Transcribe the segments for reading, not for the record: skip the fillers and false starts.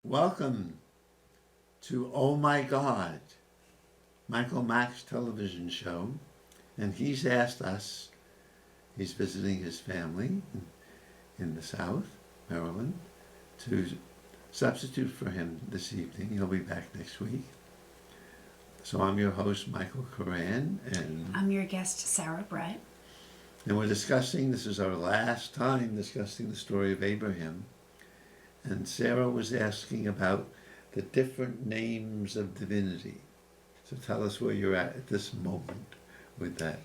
Welcome to Oh My God, Michael Mack's television show. And he's asked us, he's visiting his family in the South, Maryland, to substitute for him this evening. He'll be back next week. So I'm your host, Michael Koran, and I'm your guest, Sarah Brett. And we're discussing, this is our last time discussing the story of Abraham. And Sarah was asking about the different names of divinity. So tell us where you're at this moment with that.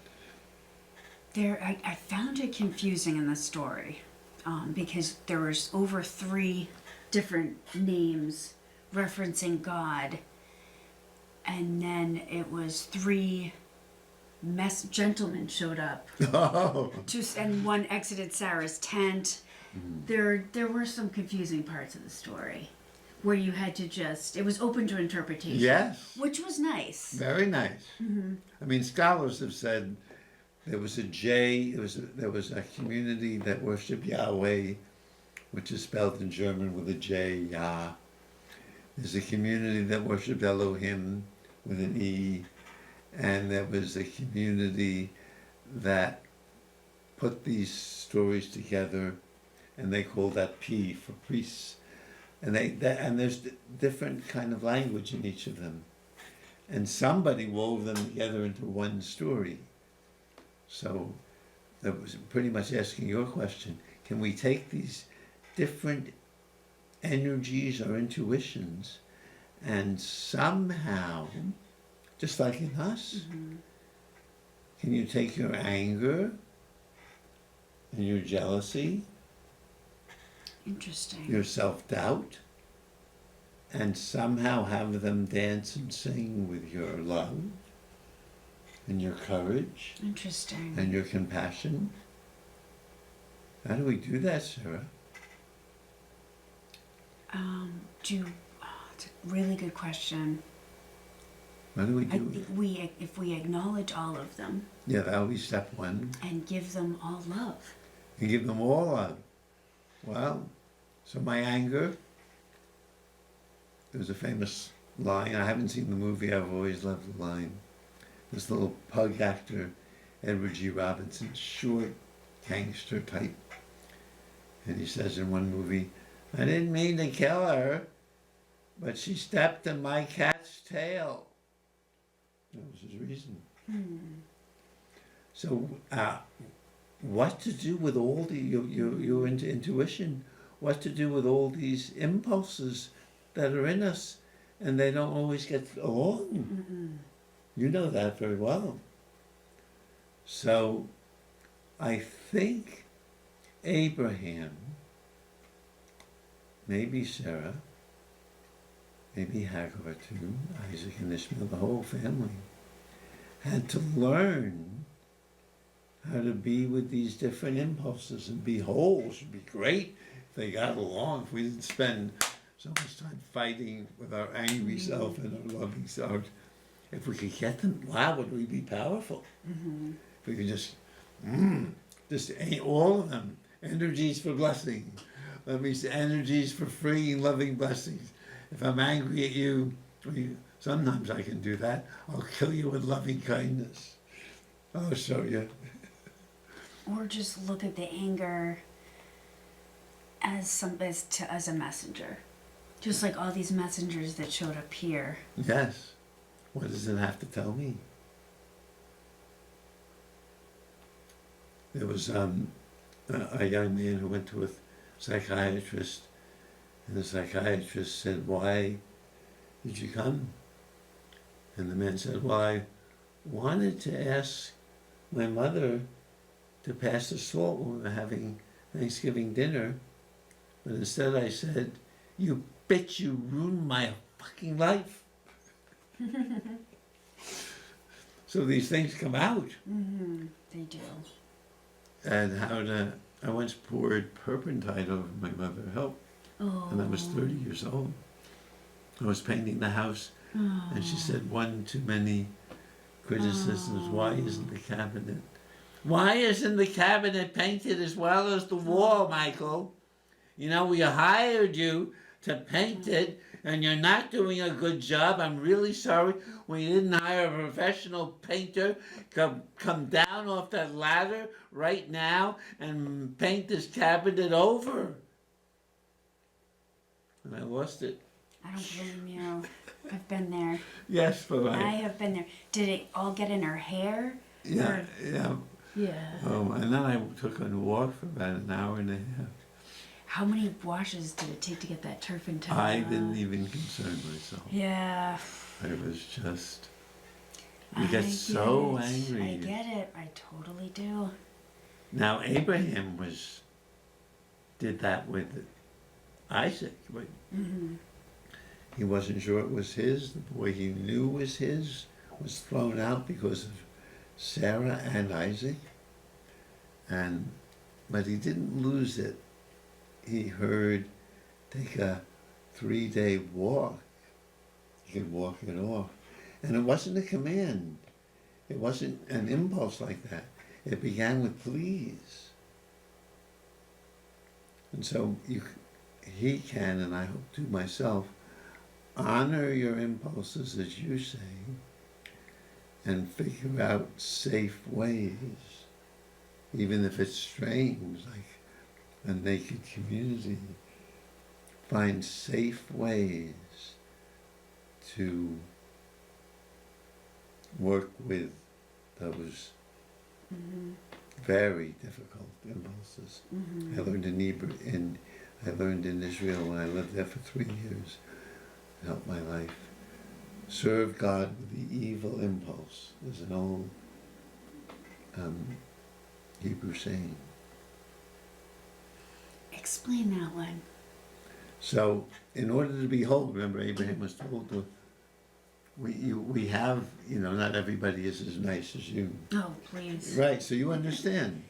I found it confusing in the story because there was over 3 different names referencing God. And then it was 3 gentlemen showed up. Oh. And one exited Sarah's tent. There were some confusing parts of the story where you had to it was open to interpretation. Yes. Which was nice. Very nice. Mm-hmm. I mean, scholars have said there was there was a community that worshipped Yahweh, which is spelled in German with a J, Yah. There's a community that worshipped Elohim with an E. And there was a community that put these stories together, and they call that P for priests. And and there's different kind of language in each of them. And somebody wove them together into one story. So that was pretty much asking your question. Can we take these different energies or intuitions and somehow, just like in us, can you take your anger and your jealousy, Interesting. your self-doubt, and somehow have them dance and sing with your love and your courage Interesting. and your compassion? How do we do that, Sarah? It's a really good question. How do we I do it? think if we acknowledge all of them Yeah, that'll be step one. and give them all love. And give them all love. Well, so my anger, there's a famous line. I haven't seen the movie. I've always loved the line. This little pug actor, Edward G. Robinson, short gangster type. And he says in one movie, I didn't mean to kill her, but she stepped in my cat's tail. That was his reason. So what to do with all your intuition? What to do with all these impulses that are in us, and they don't always get along. You know that very well. So I think Abraham, maybe Sarah, maybe Hagar too, Isaac and Ishmael, the whole family, had to learn how to be with these different impulses and be whole. It should be great if they got along, if we didn't spend so much time fighting with our angry self and our loving self. If we could get them, wow, would we be powerful? If we could just all of them, energies for blessing. Let me say energies for freeing, loving blessings. If I'm angry at you, sometimes I can do that. I'll kill you with loving kindness. I'll show you. Or just look at the anger as a messenger. Just like all these messengers that showed up here. Yes. What does it have to tell me? There was a young man who went to a psychiatrist, and the psychiatrist said, why did you come? And the man said, well, I wanted to ask my mother to pass the salt when we were having Thanksgiving dinner, but instead I said, you bitch, you ruined my fucking life. So these things come out. They do. And I once poured turpentine over my mother, help. Oh. And I was 30 years old. I was painting the house, and she said, one too many criticisms. Why isn't the cabinet? Why isn't the cabinet painted as well as the wall, Michael? You know, we hired you to paint it, and you're not doing a good job. I'm really sorry we didn't hire a professional painter. Come down off that ladder right now and paint this cabinet over. And I lost it. I don't blame you. I've been there. Yes, but I have been there. Did it all get in her hair? yeah, Or- yeah. Yeah. And then I took a walk for about an hour and a half. How many washes did it take to get that turpentine? I didn't even concern myself. Yeah. I was just. You get I so get it. angry. I get it. I totally do. Now Abraham did that with Isaac. But he wasn't sure it was his. The boy he knew was his was thrown out because of Sarah and Isaac. But he didn't lose it. He heard, take a 3-day walk. He could walk it off. And it wasn't a command. It wasn't an impulse like that. It began with please. And so he can, and I hope to myself, honor your impulses, as you say, and figure out safe ways, even if it's strange, like a naked community. Find safe ways to work with those very difficult impulses. I learned I learned in Israel when I lived there for 3 years. It helped my life. Serve God with the evil impulse is an old Hebrew saying. Explain that one. So, in order to be whole, remember Abraham was told to. We have, not everybody is as nice as you. Oh, please. Right. So you understand.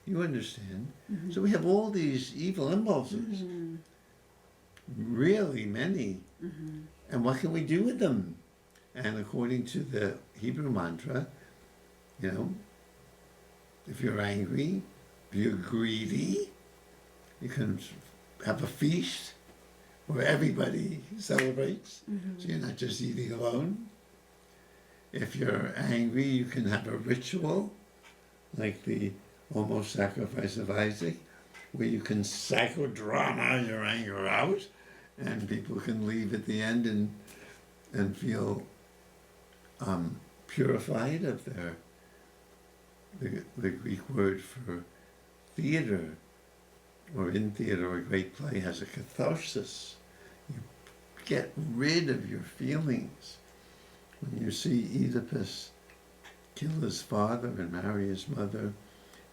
You understand. So we have all these evil impulses. Really many. And what can we do with them? And according to the Hebrew mantra, if you're angry, if you're greedy, you can have a feast where everybody celebrates. So you're not just eating alone. If you're angry, you can have a ritual, like the almost sacrifice of Isaac, where you can psychodrama your anger out, and people can leave at the end and feel purified of the Greek word for theater, or in theater, a great play has a catharsis. You get rid of your feelings. When you see Oedipus kill his father and marry his mother,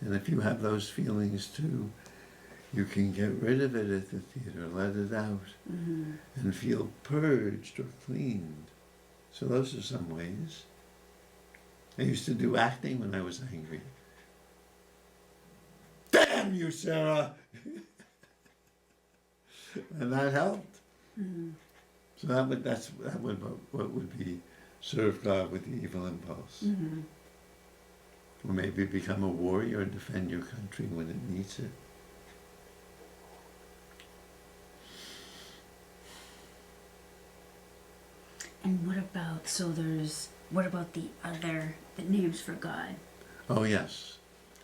and if you have those feelings too, you can get rid of it at the theater, let it out, and feel purged or cleaned. So those are some ways. I used to do acting when I was angry. Damn you, Sarah! And that helped. So that would what would be serve God with the evil impulse. Or maybe become a warrior and defend your country when it needs it. And what about the names for God? Oh yes.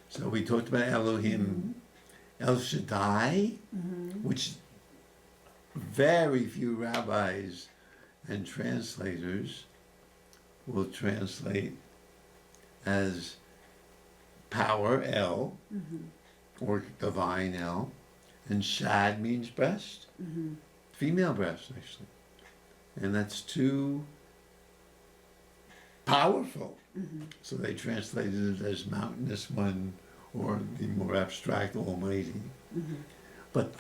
So we talked about Elohim, El Shaddai, which very few rabbis and translators will translate as power, El, or divine El, and Shad means breast, female breast actually. And that's too powerful. So they translated it as mountainous one, or the more abstract Almighty. But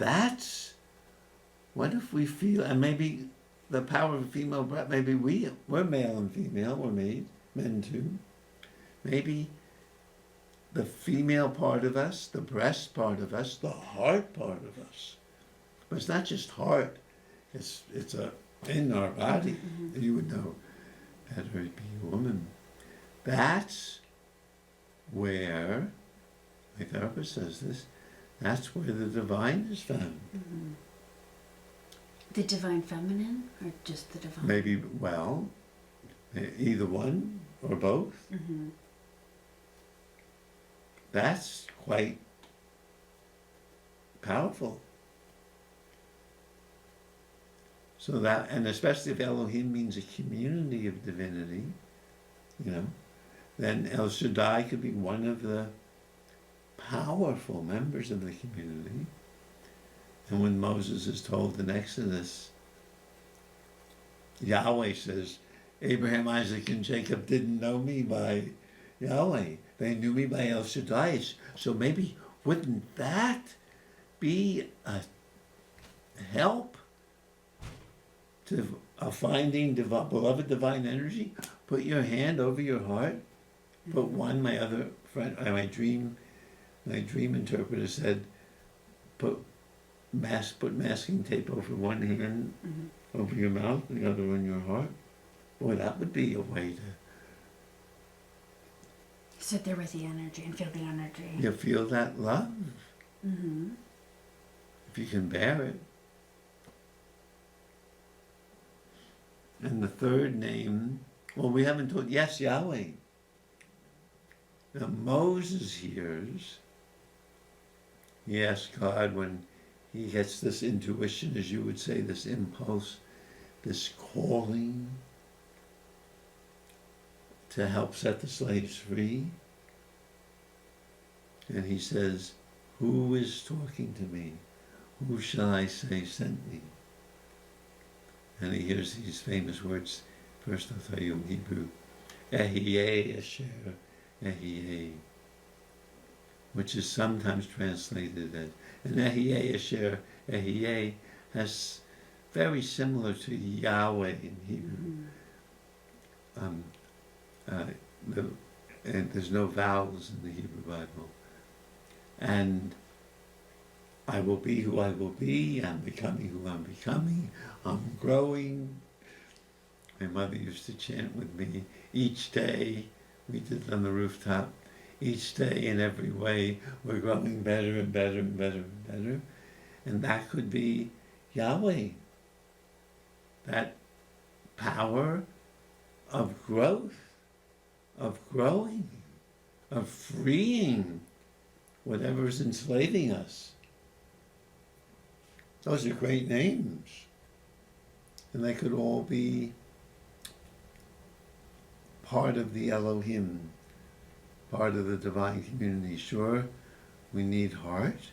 what if we feel, and maybe the power of a female breast, maybe we're male and female, we're made, men too. Maybe the female part of us, the breast part of us, the heart part of us. But it's not just heart, it's in our body. You would know better it be a woman. That's where, my therapist says this, that's where the divine is found. The divine feminine or just the divine? Maybe, well, either one or both. Mm-hmm. That's quite powerful. So that, and especially if Elohim means a community of divinity, you know, then El Shaddai could be one of the powerful members of the community. And when Moses is told in Exodus, Yahweh says, Abraham, Isaac, and Jacob didn't know me by Yahweh. They knew me by El Shaddai. So maybe wouldn't that be a help to finding beloved divine energy? Put your hand over your heart. Put one, my other friend, my dream interpreter said, put masking tape over one hand, over your mouth, and the other on your heart. Boy, that would be a way to sit there with the energy and feel the energy. you feel that love. Mm-hmm. If you can bear it. And the third name, well, we haven't told, yes, Yahweh. Now Moses hears, he asks God when he gets this intuition, as you would say, this impulse, this calling to help set the slaves free. And he says, who is talking to me? Who shall I say sent me? And he hears these famous words. First I'll tell you in Hebrew, Ehyeh Asher Ehyeh, which is sometimes translated as, and Ehyeh Asher Ehyeh has very similar to Yahweh in Hebrew. And there's no vowels in the Hebrew Bible. And I will be who I will be, I'm becoming who I'm becoming, I'm growing. My mother used to chant with me each day, we did it on the rooftop, each day in every way, we're growing better and better and better and better. And that could be Yahweh. That power of growth, of growing, of freeing whatever is enslaving us. Those are great names. And they could all be part of the Elohim, part of the divine community. Sure, we need heart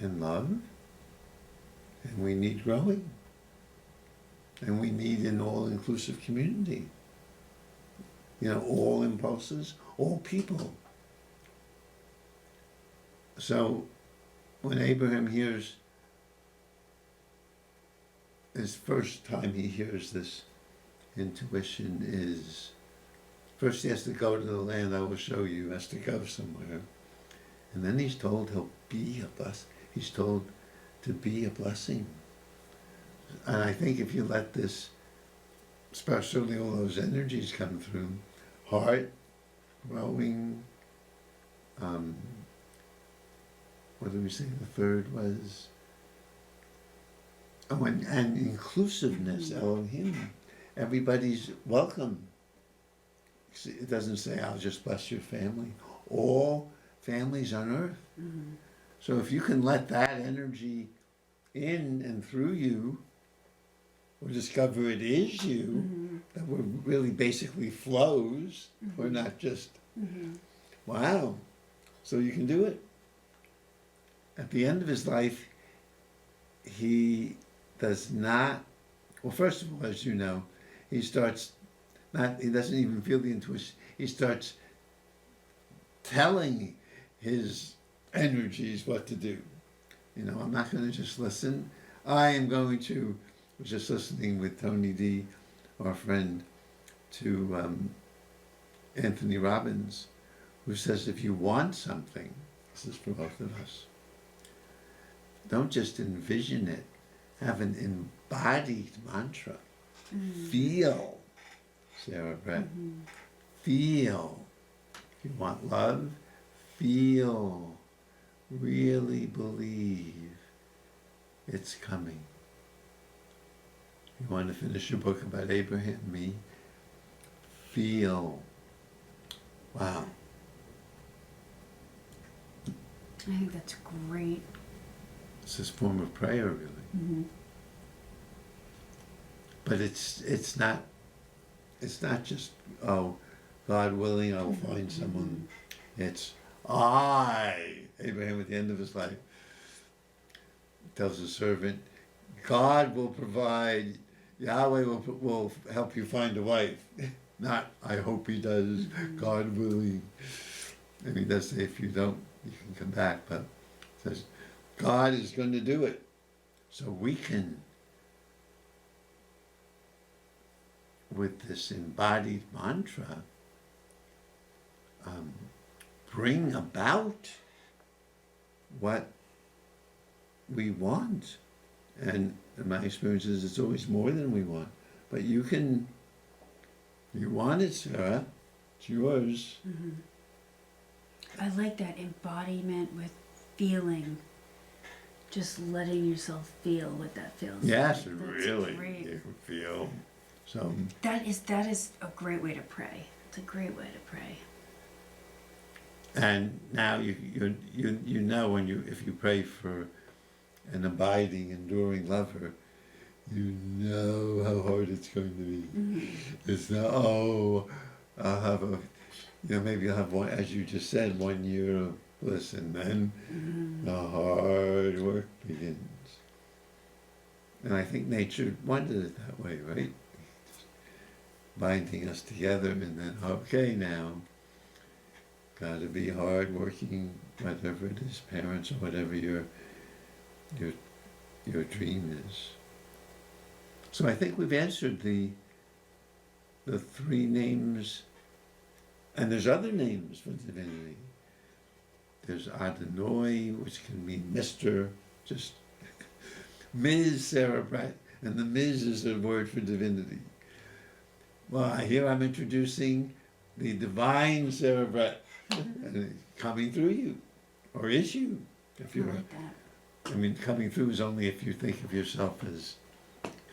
and love, and we need growing, and we need an all-inclusive community. You know, all impulses, all people. So when Abraham hears, his first time he hears this intuition is, first he has to go to the land I will show you, he has to go somewhere. And then he's told he'll be a blessing. He's told to be a blessing. And I think if you let this, especially all those energies come through, heart, growing, what did we say the third was? Oh, and inclusiveness, Elohim. Everybody's welcome. It doesn't say, I'll just bless your family. All families on earth. Mm-hmm. So if you can let that energy in and through you, or discover it is you, that we're really basically flows, we're not just, wow. So you can do it. At the end of his life, he does not, well, first of all, as you know, he doesn't even feel the intuition. He starts telling his energies what to do. You know, I'm not going to just listen. I am going to, I was just listening with Tony D, our friend, to Anthony Robbins, who says if you want something, this is for both of us, don't just envision it, have an embodied mantra. Feel, Sarah Brett, feel. If you want love, feel, really believe it's coming. you want to finish your book about Abraham and me, feel. Wow. I think that's great. It's this form of prayer, really. Mm-hmm. But it's not just, oh, God willing, I'll find someone. It's Abraham at the end of his life tells his servant, God will provide, Yahweh will help you find a wife. Not, I hope he does, God willing. And he does say, if you don't, you can come back. But it says, God is going to do it. So we can, with this embodied mantra, bring about what we want. And in my experience is it's always more than we want. But you want it, Sarah. It's yours. Mm-hmm. I like that embodiment with feeling. Just letting yourself feel what that feels Yes, like. really. Great. You can feel. So That is a great way to pray. It's a great way to pray. and now you know when if you pray for an abiding, enduring lover, you know how hard it's going to be. Mm-hmm. It's not, oh, I'll have maybe I'll have one, as you just said, 1 year of bliss, and then the hard work begins. And I think nature wanted it that way, right? Binding us together, and then, okay, now, gotta be hard working, whatever it is, parents, or whatever your dream is. So I think we've answered the 3 names, and there's other names for divinity. There's Adonai, which can mean Mr., just Ms. Sarah Brett, and the Ms is a word for divinity. Well, here I'm introducing the divine Sarah Brett, and it's coming through you, or is you, if I you're. like that. I mean, coming through is only if you think of yourself as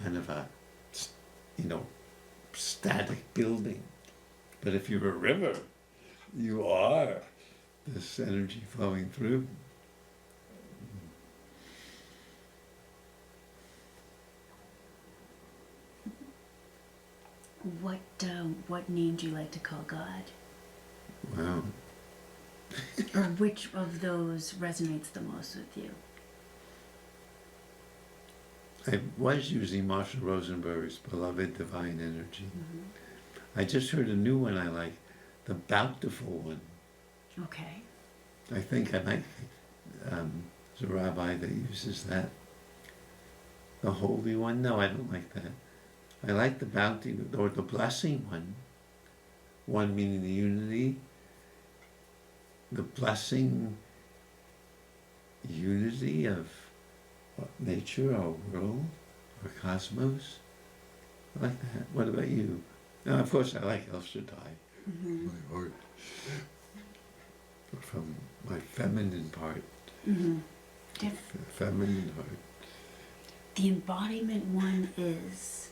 kind of a, static building. But if you're a river, you are this energy flowing through. What name do you like to call God? Wow. Or which of those resonates the most with you? I was using Marshall Rosenberg's Beloved Divine Energy. I just heard a new one I like, the Bountiful one. Okay. I think I might, there's a rabbi that uses that. The Holy One? No, I don't like that. I like the Bounty, or the Blessing one. One meaning the unity. The blessing unity of nature, our world, our cosmos. I like that. What about you? Now, of course, I like El Shaddai. Mm-hmm. My heart. From my feminine part. Mm-hmm. Feminine heart. The embodiment one is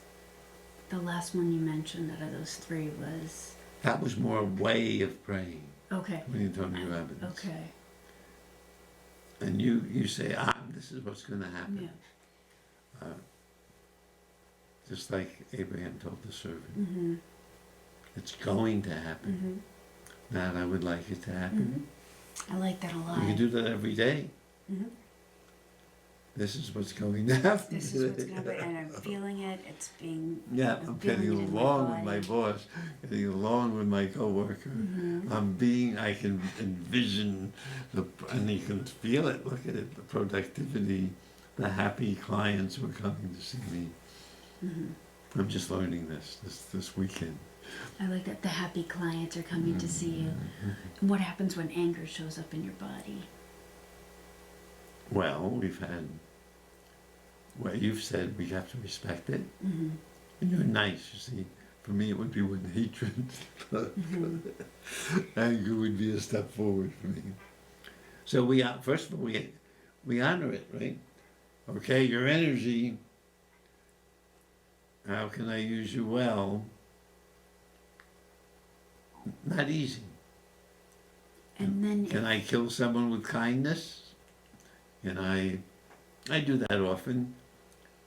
the last one you mentioned out of those 3 was. That was more a way of praying. Okay. When you told me your evidence. Okay. And you say, this is what's going to happen. Yeah. Just like Abraham told the servant. Mm-hmm. It's going to happen. Mm-hmm. Not I would like it to happen. Mm-hmm. I like that a lot. You can do that every day. Mm-hmm. This is what's going to happen. This is what's going to happen, and I'm feeling it. It's being. Yeah, I'm getting feeling it in along my with my body. boss, getting along with my coworker. Mm-hmm. I can envision and you can feel it. Look at it, the productivity, the happy clients who are coming to see me. Mm-hmm. I'm just learning this weekend. I like that the happy clients are coming to see you. And what happens when anger shows up in your body? Well, we've had what you've said, we have to respect it. Mm-hmm. And you're nice, you see. For me, it would be with hatred. Anger would be a step forward for me. So first of all, we honor it, right? Okay, your energy, How can I use you well? Not easy. And then Can I kill someone with kindness? Can I do that often.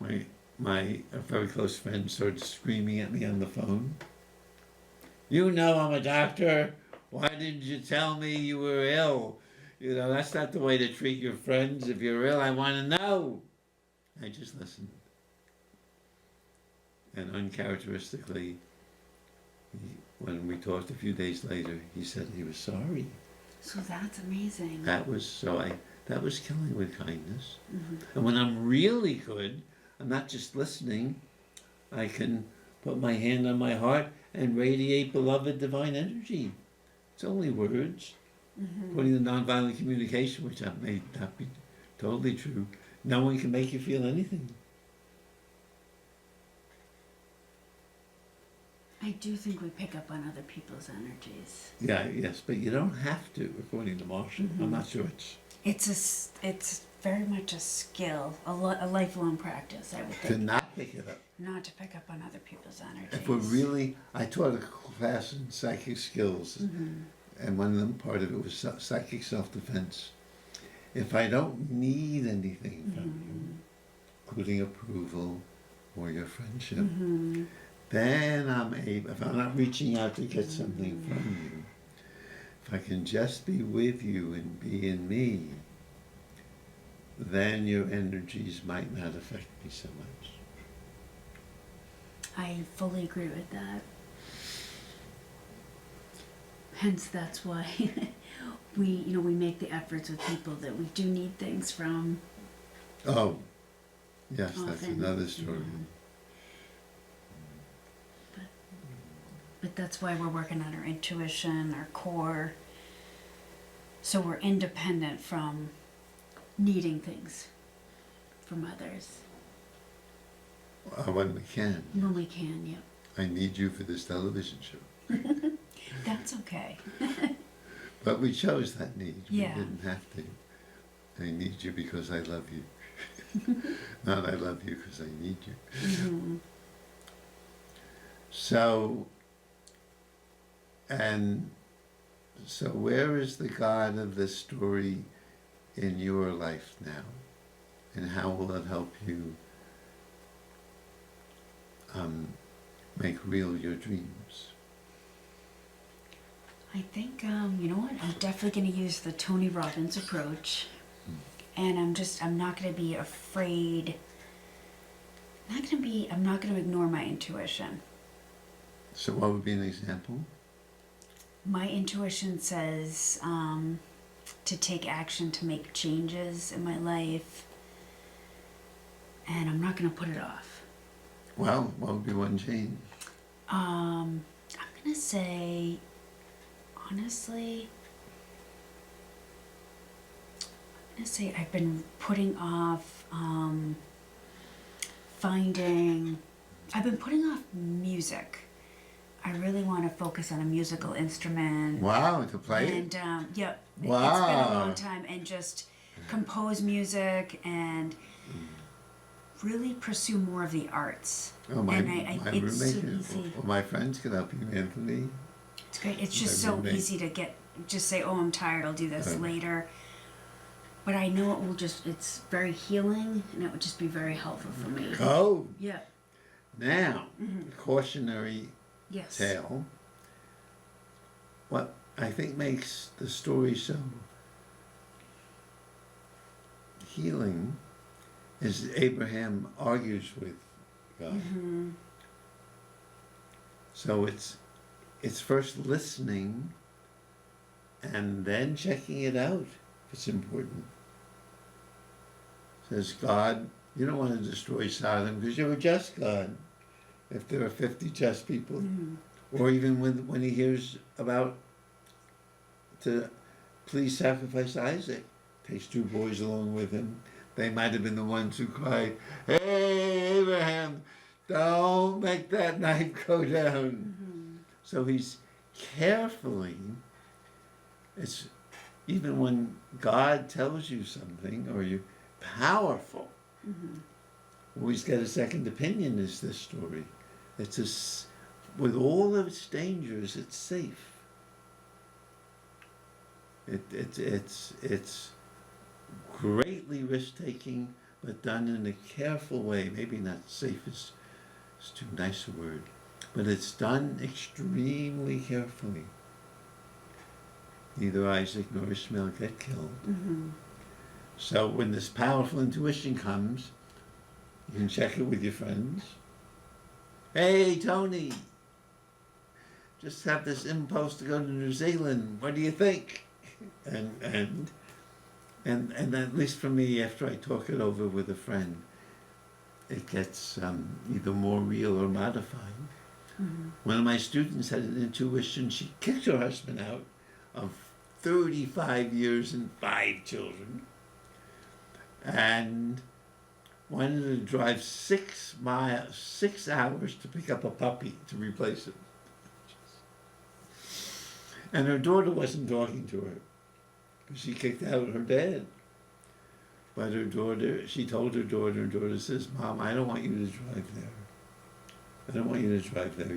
A very close friend started screaming at me on the phone. You know I'm a doctor. Why didn't you tell me you were ill? You know, that's not the way to treat your friends. If you're ill, I want to know. I just listened. And uncharacteristically, when we talked a few days later, he said he was sorry. so that's amazing. That was killing with kindness. And when I'm really good, I'm not just listening. I can put my hand on my heart and radiate beloved divine energy. It's only words. According to nonviolent communication, which may not be totally true, no one can make you feel anything. I do think we pick up on other people's energies. Yeah, yes, but you don't have to, according to Marshall. I'm not sure It's very much a skill, a lifelong practice, I would to think. not pick it up. Not to pick up on other people's energies. If we're really, I taught a class in psychic skills, and one of them, part of it was psychic self-defense. If I don't need anything from you, including approval or your friendship, then I'm able, if I'm not reaching out to get something from you, if I can just be with you and be in me, then your energies might not affect me so much. I fully agree with that. Hence, that's why we make the efforts with people that we do need things from. Oh, yes, that's Often, another story. But that's why we're working on our intuition, our core, so we're independent from needing things from others. When we can. When we can, yep. I need you for this television show. That's okay. But we chose that need. Yeah. We didn't have to. I need you because I love you. Not I love you because I need you. So where is the God of this story in your life now? And how will it help you make real your dreams? I think, you know what, I'm definitely going to use the Tony Robbins approach. And I'm not going to be afraid. I'm not going to ignore my intuition. So what would be an example? My intuition says to take action, to make changes in my life. And I'm not going to put it off. Well, what would be one change? I'm going to say, honestly, I've been putting off I've been putting off music. I really want to focus on a musical instrument. Wow, to play it? And, yeah, Wow. it's been a long time. And just compose music and really pursue more of the arts. Oh, my it's so roommate, easy. well, my friends can help you, Anthony. It's great. It's just My so roommate. easy to just say, oh, I'm tired, I'll do this later. But I know it will it's very healing, and it would just be very helpful for me. Oh, Yeah. now, cautionary Yes. tale. What I think makes the story so healing is Abraham argues with God. So it's first listening and then checking it out if it's important. Says God, you don't want to destroy Sodom because you're a just God. If there are 50 just people, or even when he hears about to please sacrifice Isaac, takes 2 boys along with him. They might have been the ones who cried, "Hey, Abraham, don't make that knife go down." So he's carefully. It's even when God tells you something or you're powerful. always get a second opinion is this story. With all of its dangers, it's safe. It's greatly risk-taking, but done in a careful way. Maybe not safe is too nice a word, but it's done extremely carefully. Neither Isaac nor Ishmael get killed. So when this powerful intuition comes, you can check it with your friends. Hey, Tony, just have this impulse to go to New Zealand. What do you think? And at least for me, after I talk it over with a friend, it gets either more real or modified. One of my students had an intuition. She kicked her husband out of 35 years and 5 children, and wanted to drive 6 hours to pick up a puppy to replace him. And her daughter wasn't talking to her because she kicked out her dad. But she told her daughter says, Mom, I don't want you to drive there. I don't want you to drive there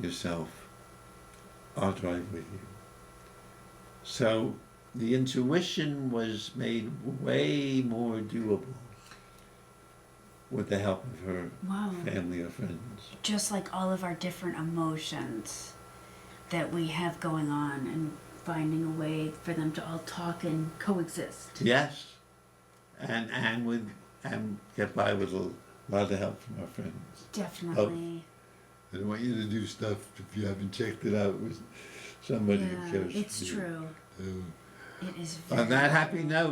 yourself. I'll drive with you. So the intuition was made way more doable with the help of her family or friends. Just like all of our different emotions that we have going on, and finding a way for them to all talk and coexist. Yes. And get by with a lot of help from our friends. Definitely. I don't want you to do stuff if you haven't checked it out with somebody who cares. It's for you. true. So, It is very on that happy true. note,